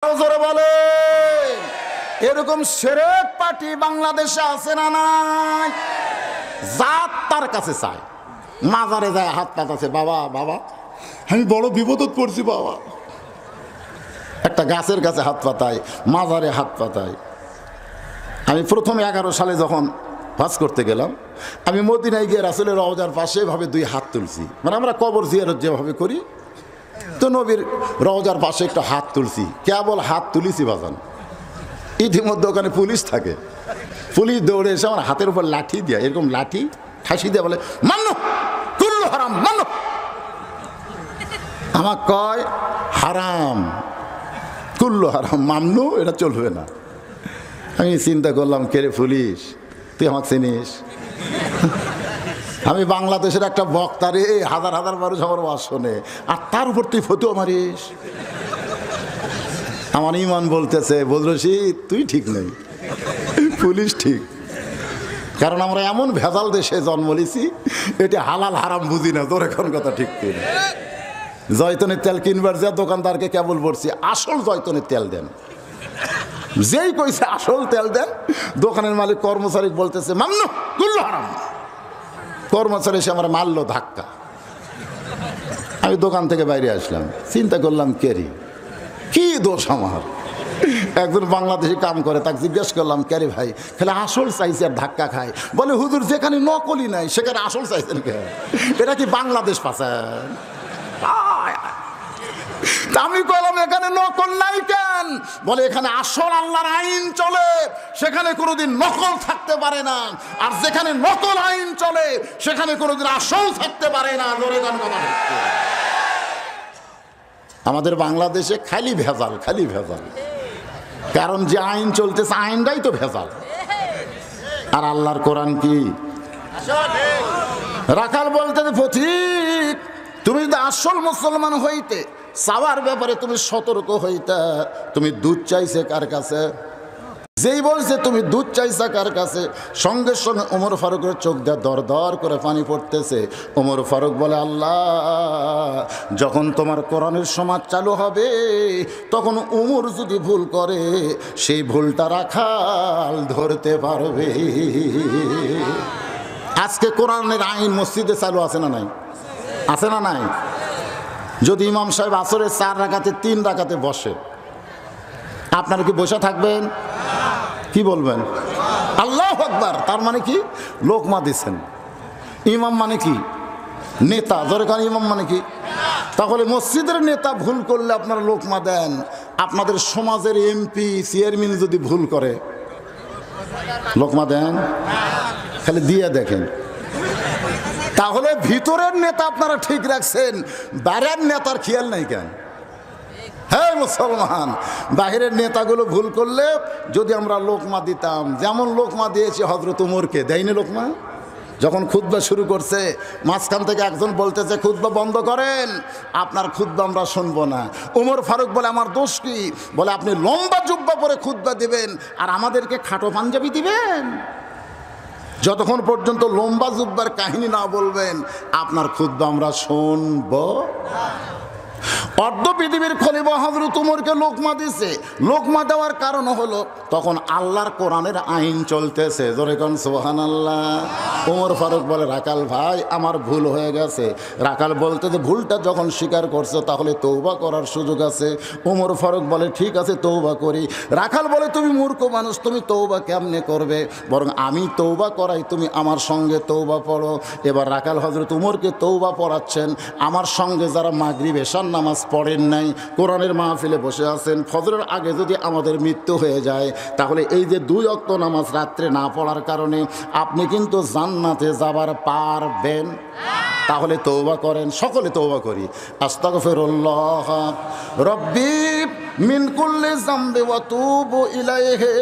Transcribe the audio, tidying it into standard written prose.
জোরে বলে এরকম শিরক পার্টি বাংলাদেশে আছে না নাই? জাত তার কাছে চায়, মাজারে যায় হাত পাতাছে, বাবা বাবা আমি বড় বিপদত পড়ছি বাবা। একটা গাছের কাছে হাত পাতায়, মাজারে হাত পাতায়। আমি প্রথম 11 সালে যখন হজ করতে গেলাম, আমি মদিনায় গিয়ে রাসূলের রওজার পাশে এভাবে 2 হাত তুলছি, মানে আমরা কবর জিয়ারত যেভাবে করি, তো নবীর রওজার পাশে একটু হাত তুলছি। কেবল হাত তুলিছি বাজান, ইতিমধ্যে ওখানে পুলিশ থাকে। পুলিশ দৌড়ে এসে আমার হাতের উপর লাঠি দিয়ে, এরকম লাঠি ঠাসি দিয়ে বলে, মান্নো কুল্লু হারাম মান্নো। আমার কয় হারাম কুল্লু হারাম, মান্নু এটা চলবে না। আমি চিন্তা করলাম, কে রে পুলিশ, তুই আমাকে চিনিস? আমি বাংলাদেশের একটা বক্তা রে, হাজার হাজার মানুষ আমার ওয়াজ শোনে, আর তার উপর তুই ফতুয়া মারিস। আমার ইমান বলতেছে, বদরশি তুই ঠিক নেই, পুলিশ ঠিক। কারণ আমরা এমন ভেজাল দেশে জন্ম নিয়েছি, এটা হালাল হারাম বুঝি না। তোর এখন কথা ঠিক কিনা? জয়তনের তেল কিনবার যা দোকানদারকে কেবল বলছি, আসল জয়তনের তেল দেন। যেই কইছে আসল তেল দেন, দোকানের মালিক কর্মচারী বলতেছে মামনু কুল্লু হারাম। কর্মচারী এসে আমার মারলো ধাক্কা। আমি দোকান থেকে বাইরে আসলাম, চিন্তা করলাম কেরি কি দোষ আমার। একজন বাংলাদেশি কাম করে, তাকে জিজ্ঞেস করলাম, কে রে ভাই, খেলে আসল চাইছে আর ধাক্কা খায়? বলে হুজুর যেখানে নকলি নাই সেখানে আসল চাইছেন কে? এটা কি বাংলাদেশ পাচ্ছেন? আমি বললাম এখানে নকল নাই কেন? বলে এখানে আসল আল্লাহর আইন চলে, সেখানে কোনোদিন নকল থাকতে পারে না। আর যেখানে নকল আইন চলে সেখানে কোনোদিন আসল থাকতে পারে না। আমাদের বাংলাদেশে খালি ভেজাল, খালি ভেজাল। কারণ যে আইন চলতেছে আইনটাই তো ভেজাল। আর আল্লাহর কোরআন কি? রাখাল বলতে পথিক, তুমি যদি আসল মুসলমান হইতে চাওয়ার ব্যাপারে তুমি সতর্ক হইতা। তুমি দুধ চাইছে কার কাছে? যেই বলছে তুমি দুধ চাইছা কার কাছে, সঙ্গে সঙ্গে ওমর ফারুকের চোখ দিয়ে দর দর করে পানি পড়তেছে। ওমর ফারুক বলে, আল্লাহ যখন তোমার কোরআনের সমাজ চালু হবে, তখন ওমর যদি ভুল করে সেই ভুলটা রাখাল ধরতে পারবে। আজকে কোরআনের আইন মসজিদে চালু আছে না নাই? আছে না নাই? যদি ইমাম সাহেব আসরের 4 রাকাতে 3 রাকাতে বসে, আপনারা কি বসে থাকবেন? কি বলবেন? আল্লাহু আকবার। তার মানে কি? লোকমা দিচ্ছেন। ইমাম মানে কি? নেতা। ধরে কারণ ইমাম মানে কি? তাহলে মসজিদের নেতা ভুল করলে আপনারা লোকমা দেন। আপনাদের সমাজের এমপি চেয়ারম্যান যদি ভুল করে লোকমা দেন? খালি দিয়ে দেখেন। তাহলে ভিতরের নেতা আপনারা ঠিক রাখছেন, বাইরের নেতার খেয়াল নাই কেন? হ্যাঁ মুসলমান, বাহিরের নেতাগুলো ভুল করলে যদি আমরা লোকমা দিতাম, যেমন লোকমা দিয়েছি হযরত ওমরকে, দেয়নি লোকমা? যখন খুতবা শুরু করছে, মাঝখান থেকে একজন বলতেছে খুতবা বন্ধ করেন, আপনার খুতবা আমরা শুনবো না। ওমর ফারুক বলে, আমার দোষ কি? বলে, আপনি লম্বা জুব্বা পরে খুতবা দিবেন আর আমাদেরকে খাটো পাঞ্জাবি দিবেন। যতক্ষণ পর্যন্ত লম্বা জুব্বার কাহিনী না বলবেন, আপনার খুতবা আমরা শুনব। অর্ধ পৃথিবীর খলিফা হযরত ওমরকে লোকমা দিছে। লোকমা দেওয়ার কারণ হলো তখন আল্লাহর কোরআনের আইন চলতেছে। জোরে কোন সুবহানাল্লাহ। ওমর ফারুক বলে, রাকাল ভাই আমার ভুল হয়ে গেছে। রাকাল বলতে যে ভুলটা যখন স্বীকার করছো তাহলে তওবা করার সুযোগ আছে। ওমর ফারুক বলে, ঠিক আছে তওবা করি। রাখাল বলে, তুমি মূর্খ মানুষ, তুমি তওবা কেমনে করবে? বরং আমি তওবা করাই, তুমি আমার সঙ্গে তওবা পড়ো। এবার রাখাল হযরত ওমরকে তওবা পড়াচ্ছেন। আমার সঙ্গে যারা মাগরিব এশার নামাজ পড়েন নাই, কোরআনের মাহফিলে বসে আছেন, ফজরের আগে যদি আমাদের মৃত্যু হয়ে যায়, তাহলে এই যে 2 ওয়াক্ত নামাজ রাত্রে না পড়ার কারণে আপনি কিন্তু জান্নাতে যাবার পারবেন। তাহলে তওবা করেন, সকলে তওবা করি। আস্তাগফিরুল্লাহ রব্বি মিন কুল্লি যামবি ওয়া তুবু ইলাইহি।